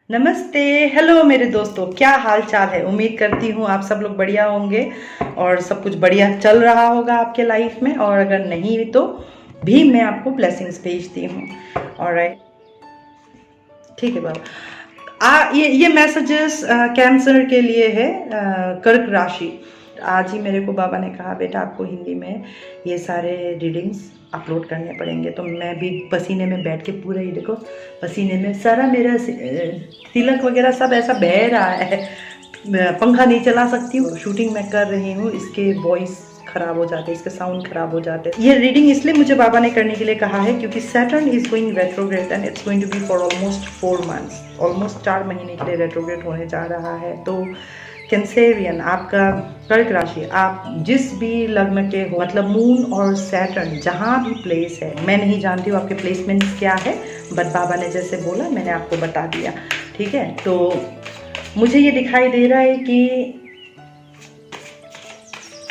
नमस्ते। हेलो मेरे दोस्तों, क्या हाल चाल है। उम्मीद करती हूँ आप सब लोग बढ़िया होंगे और सब कुछ बढ़िया चल रहा होगा आपके लाइफ में। और अगर नहीं तो भी मैं आपको ब्लेसिंग्स भेजती हूँ। ऑलराइट, ठीक है बाबा। ये मैसेजेस कैंसर के लिए है, कर्क राशि। आज ही मेरे को बाबा ने कहा बेटा आपको हिंदी में ये सारे रीडिंग्स अपलोड करने पड़ेंगे। तो मैं भी पसीने में बैठ के पूरा ही देखो, पसीने में सारा मेरा तिलक वगैरह सब ऐसा बह रहा है। मैं पंखा नहीं चला सकती हूँ, शूटिंग मैं कर रही हूँ, इसके वॉइस खराब हो जाते हैं, इसके साउंड खराब हो जाते हैं। ये रीडिंग इसलिए मुझे बाबा ने करने के लिए कहा है क्योंकि Saturn is going retrograde and it's going to be for almost 4 months, almost 4 महीने के लिए रेट्रोग्रेड होने जा रहा है। तो कैंसेरियन आपका कर्क राशि, आप जिस भी लग्न के हो, मतलब मून और सैटर्न जहाँ भी प्लेस है, मैं नहीं जानती हूँ आपके प्लेसमेंट्स क्या है, बट बाबा ने जैसे बोला मैंने आपको बता दिया। ठीक है, तो मुझे ये दिखाई दे रहा है कि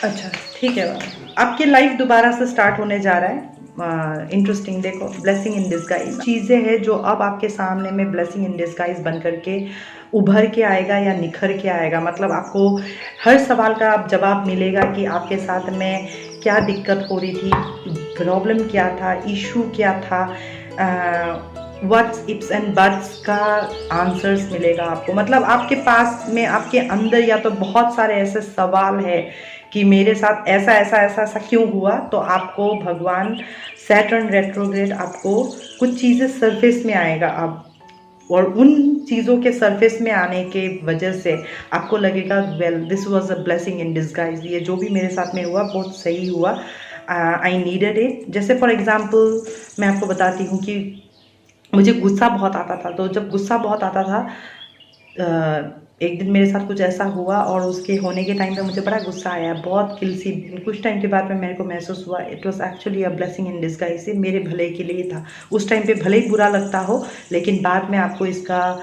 अच्छा ठीक है, आपकी लाइफ दोबारा से स्टार्ट होने जा रहा है। इंटरेस्टिंग, देखो ब्लेसिंग इन डिस्गाइज चीज़ें हैं जो अब आपके सामने में ब्लेसिंग इन डिस्गाइज बन करके उभर के आएगा या निखर के आएगा। मतलब आपको हर सवाल का अब जवाब मिलेगा कि आपके साथ में क्या दिक्कत हो रही थी, प्रॉब्लम क्या था, इशू क्या था। व्हाट्स इफ्स एंड बट्स का आंसर्स मिलेगा आपको। मतलब आपके पास में, आपके अंदर या तो बहुत सारे ऐसे सवाल है कि मेरे साथ ऐसा ऐसा ऐसा ऐसा क्यों हुआ, तो आपको भगवान सैटर्न रेट्रोग्रेड आपको कुछ चीज़ें सरफेस में आएगा अब, और उन चीज़ों के सरफेस में आने के वजह से आपको लगेगा well this was a blessing in disguise. ये जो भी मेरे साथ में हुआ बहुत सही हुआ, आई नीडेड इट। जैसे फॉर एग्जांपल मैं आपको बताती हूँ कि मुझे गुस्सा बहुत आता था। तो जब गुस्सा बहुत आता था, एक दिन मेरे साथ कुछ ऐसा हुआ और उसके होने के टाइम पे मुझे बड़ा गुस्सा आया, बहुत किलसी। कुछ टाइम के बाद में मेरे को महसूस हुआ it was actually a blessing in disguise, से मेरे भले के लिए था। उस टाइम पे भले ही बुरा लगता हो, लेकिन बाद में आपको इसका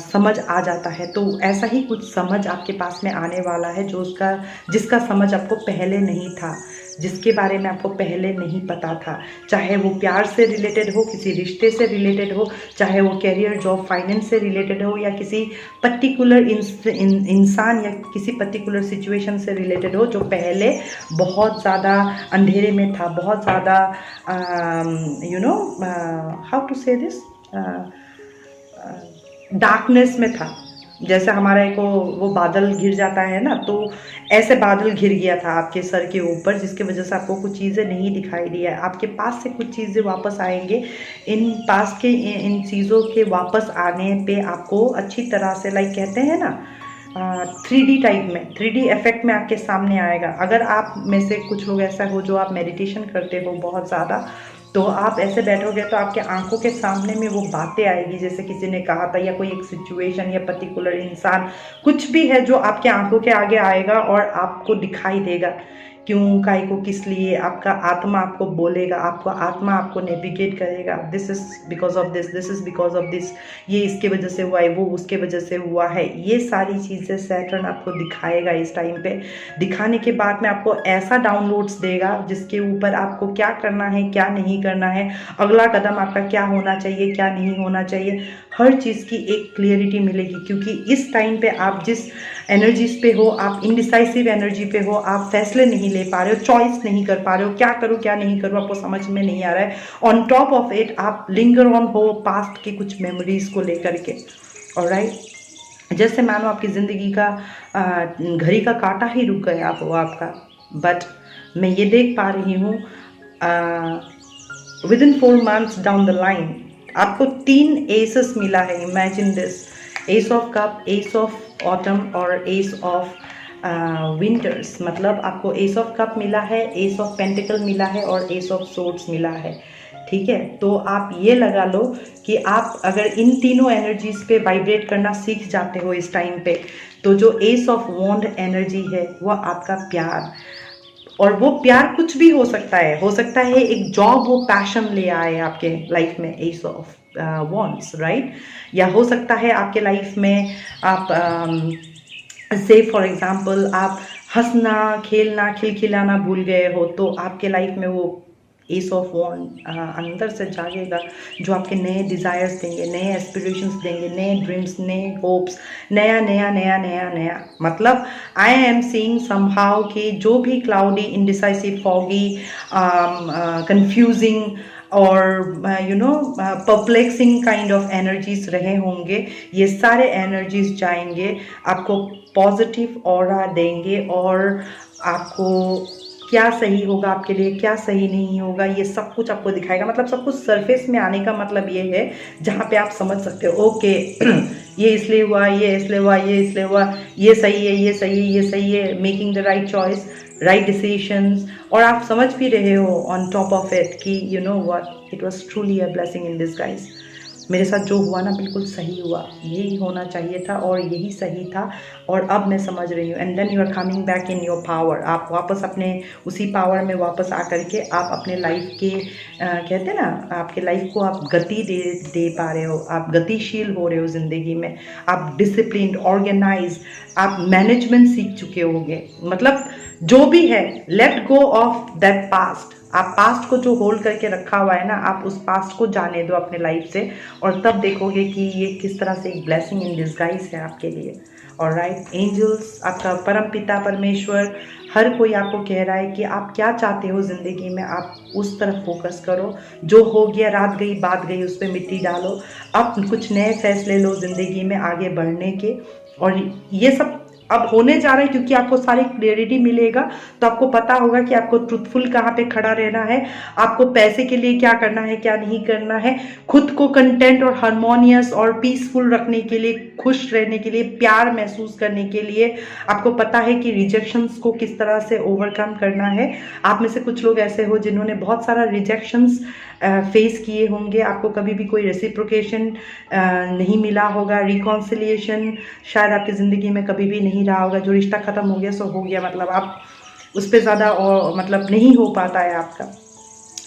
समझ आ जाता है। तो ऐसा ही कुछ समझ आपके पास में आने वाला है जो उसका जिसका समझ आपको पहले नहीं था, जिसके बारे में आपको पहले नहीं पता था। चाहे वो प्यार से रिलेटेड हो, किसी रिश्ते से रिलेटेड हो, चाहे वो कैरियर जॉब फाइनेंस से रिलेटेड हो, या किसी पर्टिकुलर इंसान या किसी पर्टिकुलर सिचुएशन से रिलेटेड हो जो पहले बहुत ज़्यादा अंधेरे में था, बहुत ज़्यादा यू नो हाउ टू से दिस, डार्कनेस में था। जैसे हमारा एक वो बादल घिर जाता है ना, तो ऐसे बादल घिर गया था आपके सर के ऊपर, जिसकी वजह से आपको कुछ चीज़ें नहीं दिखाई दी है। आपके पास से कुछ चीज़ें वापस आएंगे। इन पास के इन चीज़ों के वापस आने पे आपको अच्छी तरह से, लाइक कहते हैं ना, 3D टाइप में, 3D इफेक्ट में आपके सामने आएगा। अगर आप में से कुछ लोग ऐसा हो जो आप मेडिटेशन करते हो बहुत ज़्यादा, तो आप ऐसे बैठोगे तो आपके आंखों के सामने में वो बातें आएगी, जैसे किसी ने कहा था, या कोई एक सिचुएशन या पर्टिकुलर इंसान, कुछ भी है जो आपके आंखों के आगे आएगा और आपको दिखाई देगा। क्यों, काहे को, किस लिए, आपका आत्मा आपको बोलेगा, आपका आत्मा आपको नेविगेट करेगा। This is because of this, this is because of this, ये इसके वजह से हुआ है, वो उसके वजह से हुआ है। ये सारी चीज़ें सैटर्न आपको दिखाएगा इस टाइम पे। दिखाने के बाद में आपको ऐसा डाउनलोड्स देगा जिसके ऊपर आपको क्या करना है, क्या नहीं करना है, अगला कदम आपका क्या होना चाहिए, क्या नहीं होना चाहिए, हर चीज़ की एक क्लियरिटी मिलेगी। क्योंकि इस टाइम पे आप जिस एनर्जीज पे हो, आप इनडिसाइसिव एनर्जी पे हो, आप फैसले नहीं ले पा रहे हो, चॉइस नहीं कर पा रहे हो, क्या करूँ क्या नहीं करूँ आपको समझ में नहीं आ रहा है। ऑन टॉप ऑफ इट आप लिंगर ऑन हो पास्ट की कुछ मेमोरीज को लेकर के। ऑलराइट, जैसे मानो आपकी ज़िंदगी का घड़ी का कांटा ही रुक गया हो आपका। बट मैं ये देख पा रही हूँ with in 4 months down the line आपको 3 एसेस मिला है। Imagine this, S of cup, S of autumn और एस ऑफ विंटर्स। मतलब आपको एस ऑफ कप मिला है, एस ऑफ पेंटिकल मिला है और एस ऑफ सोर्ड्स मिला है। ठीक है, तो आप ये लगा लो कि आप अगर इन तीनों एनर्जीज पे वाइब्रेट करना सीख जाते हो इस टाइम पे, तो जो एस ऑफ वॉन्ड एनर्जी है वो आपका प्यार, और वो प्यार कुछ भी हो सकता है। हो सकता है एक जॉब वो पैशन ले आए आपके लाइफ में, एस ऑफ वॉन्ड्स, राइट। या हो सकता है आपके लाइफ में आप से फॉर एग्जांपल आप हंसना खेलना खिलखिलाना भूल गए हो, तो आपके लाइफ में वो एस ऑफ वॉन्ड अंदर से जागेगा, जो आपके नए डिज़ायर्स देंगे, नए एस्पिरेशंस देंगे, नए ड्रीम्स, नए होप्स, नया नया नया नया नया। मतलब आई एम सीइंग समहाउ कि जो भी क्लाउडी, इनडिसाइसिव, फॉगी, कंफ्यूजिंग और परप्लेक्सिंग काइंड ऑफ एनर्जीज रहे होंगे, ये सारे एनर्जीज जाएंगे, आपको पॉजिटिव ऑरा देंगे और आपको क्या सही होगा आपके लिए, क्या सही नहीं होगा, ये सब कुछ आपको दिखाएगा। मतलब सब कुछ सरफेस में आने का मतलब ये है जहाँ पे आप समझ सकते हो ओके ये इसलिए हुआ, ये इसलिए हुआ, ये इसलिए हुआ, ये सही है, ये सही है, ये सही है, making the right choice, right decisions. और आप समझ भी रहे हो ऑन टॉप ऑफ इट कि you know what, it was truly a blessing in disguise. मेरे साथ जो हुआ ना बिल्कुल सही हुआ, यही होना चाहिए था और यही सही था, और अब मैं समझ रही हूँ। And then you are coming back in your power, आप वापस अपने उसी पावर में वापस आकर के आप अपने लाइफ के कहते हैं ना, आपके लाइफ को आप गति दे पा रहे हो, आप गतिशील हो रहे हो ज़िंदगी में, आप डिसिप्लिन, ऑर्गेनाइज, आप मैनेजमेंट सीख चुके होंगे। मतलब जो भी है, let go of that past. आप पास्ट को जो होल्ड करके रखा हुआ है ना, आप उस पास्ट को जाने दो अपने लाइफ से, और तब देखोगे कि ये किस तरह से एक ब्लेसिंग इन डिस्गाइज है आपके लिए। और राइट, एंजल्स, आपका परम पिता परमेश्वर, हर कोई आपको कह रहा है कि आप क्या चाहते हो ज़िंदगी में, आप उस तरफ फोकस करो। जो हो गया, रात गई बात गई, उस पर मिट्टी डालो, अब कुछ नए फैसले लो ज़िंदगी में आगे बढ़ने के। और ये सब अब होने जा रहा है क्योंकि आपको सारी क्लियरिटी मिलेगा, तो आपको पता होगा कि आपको ट्रुथफुल कहाँ पे खड़ा रहना है, आपको पैसे के लिए क्या करना है, क्या नहीं करना है, खुद को कंटेंट और हारमोनियस और पीसफुल रखने के लिए, खुश रहने के लिए, प्यार महसूस करने के लिए आपको पता है कि रिजेक्शंस को किस तरह से ओवरकम करना है। आप में से कुछ लोग ऐसे हो जिन्होंने बहुत सारा रिजेक्शंस फेस किए होंगे, आपको कभी भी कोई रेसिप्रोकेशन नहीं मिला होगा, रिकॉन्सिलिएशन शायद आपकी ज़िंदगी में कभी भी नहीं रहा होगा। जो रिश्ता ख़त्म हो गया सो हो गया, मतलब आप उस पर ज़्यादा मतलब नहीं हो पाता है आपका,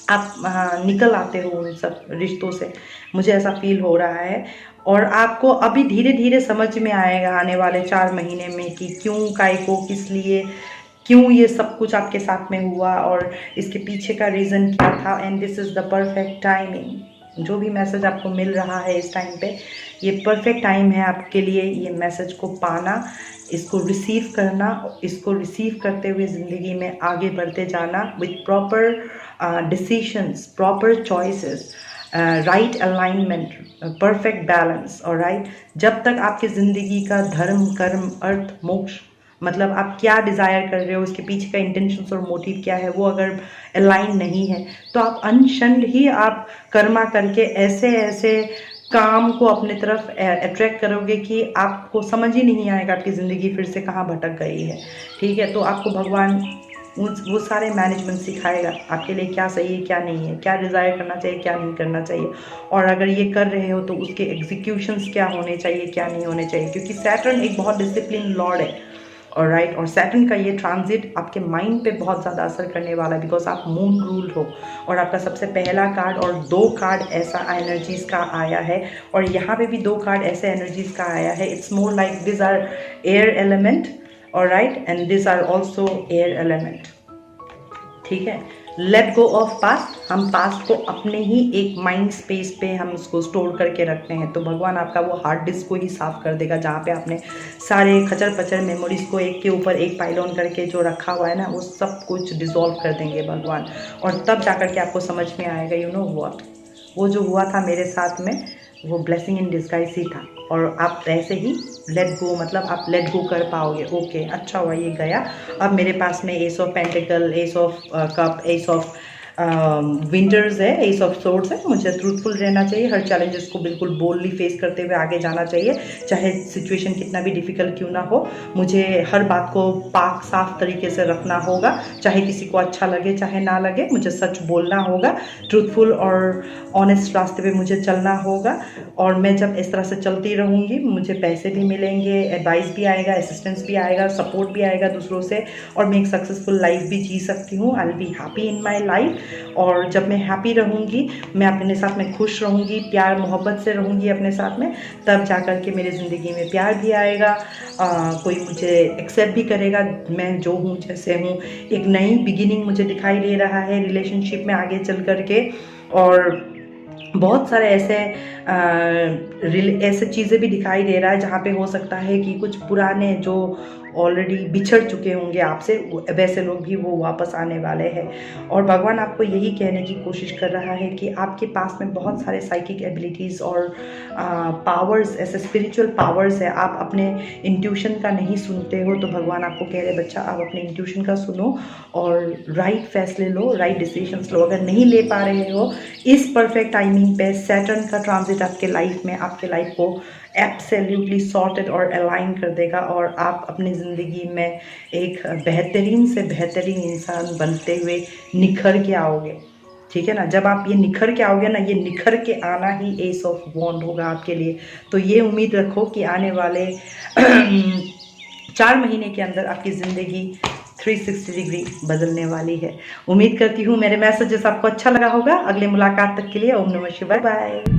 आप निकल आते हो उन सब रिश्तों से, मुझे ऐसा फील हो रहा है। और आपको अभी धीरे धीरे समझ में आएगा आने वाले 4 महीने में कि क्यों, काय को, किस लिए, क्यों ये सब कुछ आपके साथ में हुआ और इसके पीछे का रीज़न क्या था। And this is the perfect timing. जो भी मैसेज आपको मिल रहा है इस टाइम पे, ये परफेक्ट टाइम है आपके लिए ये मैसेज को पाना, इसको रिसीव करना, इसको रिसीव करते हुए ज़िंदगी में आगे बढ़ते जाना with proper decisions, proper choices, right alignment, perfect balance. और राइट, जब तक आपकी ज़िंदगी का धर्म, कर्म, अर्थ, मोक्ष, मतलब आप क्या डिज़ायर कर रहे हो, उसके पीछे का इंटेंशंस और मोटिव क्या है, वो अगर अलाइन नहीं है, तो आप अनशंड ही आप कर्मा करके ऐसे ऐसे काम को अपने तरफ अट्रैक्ट करोगे कि आपको समझ ही नहीं आएगा आपकी ज़िंदगी फिर से कहाँ भटक गई है। ठीक है, तो आपको भगवान वो सारे मैनेजमेंट सिखाएगा आपके लिए क्या सही है, क्या नहीं है, क्या डिज़ायर करना चाहिए, क्या नहीं करना चाहिए, और अगर ये कर रहे हो तो उसके एग्जीक्यूशंस क्या होने चाहिए, क्या नहीं होने चाहिए। क्योंकि सैटर्न एक बहुत डिसिप्लिन लॉर्ड है, और राइट, और सैटर्न का ये ट्रांजिट आपके माइंड पे बहुत ज़्यादा असर करने वाला है, बिकॉज आप मून रूल हो। और आपका सबसे पहला कार्ड और 2 कार्ड ऐसा एनर्जीज़ का आया है, और यहाँ पे भी 2 कार्ड ऐसे एनर्जीज़ का आया है। It's more like this are air element, और right, and this are also air element. ठीक है, लेट गो ऑफ पास्ट। हम पास्ट को अपने ही एक माइंड स्पेस पे हम उसको स्टोर करके रखते हैं, तो भगवान आपका वो हार्ड डिस्क को ही साफ़ कर देगा जहाँ पे आपने सारे खचर पचर मेमोरीज को एक के ऊपर एक पाइल ऑन करके जो रखा हुआ है ना, वो सब कुछ डिसॉल्व कर देंगे भगवान। और तब जाकर के आपको समझ में आएगा, यू नो व्हाट, वो जो हुआ था मेरे साथ में वो ब्लेसिंग इन डिस्गाइज ही था। और आप ऐसे ही लेट गो, मतलब आप लेट गो कर पाओगे। ओके, अच्छा हुआ ये गया, अब मेरे पास में S of pentacle, S of cup, S of winters है, एस ऑफ सोर्ड्स है। मुझे ट्रूथफुल रहना चाहिए, हर चैलेंजेस को बिल्कुल बोल्डली फेस करते हुए आगे जाना चाहिए, चाहे सिचुएशन कितना भी डिफिकल्ट क्यों ना हो। मुझे हर बात को पाक साफ तरीके से रखना होगा, चाहे किसी को अच्छा लगे चाहे ना लगे, मुझे सच बोलना होगा, ट्रूथफुल और ऑनेस्ट रास्ते पे मुझे चलना होगा। और मैं जब इस तरह से चलती रहूँगी, मुझे पैसे भी मिलेंगे, एडवाइस भी आएगा, असिस्टेंस भी आएगा, सपोर्ट भी आएगा दूसरों से, और मैं एक सक्सेसफुल लाइफ भी जी सकती हूँ। I will be happy in my life. और जब मैं हैप्पी रहूँगी, मैं अपने साथ में खुश रहूँगी, प्यार मोहब्बत से रहूँगी अपने साथ में, तब जा कर के मेरी ज़िंदगी में प्यार भी आएगा, कोई मुझे एक्सेप्ट भी करेगा मैं जो हूँ जैसे हूँ। एक नई बिगिनिंग मुझे दिखाई दे रहा है रिलेशनशिप में आगे चल कर के। और बहुत सारे ऐसे चीज़ें भी दिखाई दे रहा है जहाँ पे हो सकता है कि कुछ पुराने जो ऑलरेडी बिछड़ चुके होंगे आपसे, वैसे लोग भी वो वापस आने वाले हैं। और भगवान आपको यही कहने की कोशिश कर रहा है कि आपके पास में बहुत सारे साइकिक एबिलिटीज़ और पावर्स, ऐसे स्पिरिचुअल पावर्स है। आप अपने इंट्यूशन का नहीं सुनते हो, तो भगवान आपको कह रहे बच्चा आप अपने इंट्यूशन का सुनो और राइट फैसले लो, राइट डिसीजंस लो। अगर नहीं ले पा रहे हो, इस परफेक्ट टाइमिंग पे सैटर्न का ट्रांजिट आपके लाइफ में आपके लाइफ को एब्सोल्युटली सॉर्टेड और अलाइन कर देगा और आप अपनी ज़िंदगी में एक बेहतरीन से बेहतरीन इंसान बनते हुए निखर के आओगे। ठीक है ना? जब आप ये निखर के आओगे ना, ये निखर के आना ही एस ऑफ वॉन्ड होगा आपके लिए। तो ये उम्मीद रखो कि आने वाले 4 महीने के अंदर आपकी ज़िंदगी 360 डिग्री बदलने वाली है। उम्मीद करती हूँ मेरे मैसेजेस आपको अच्छा लगा होगा। अगले मुलाकात तक के लिए ओम नमः शिवाय, बाय।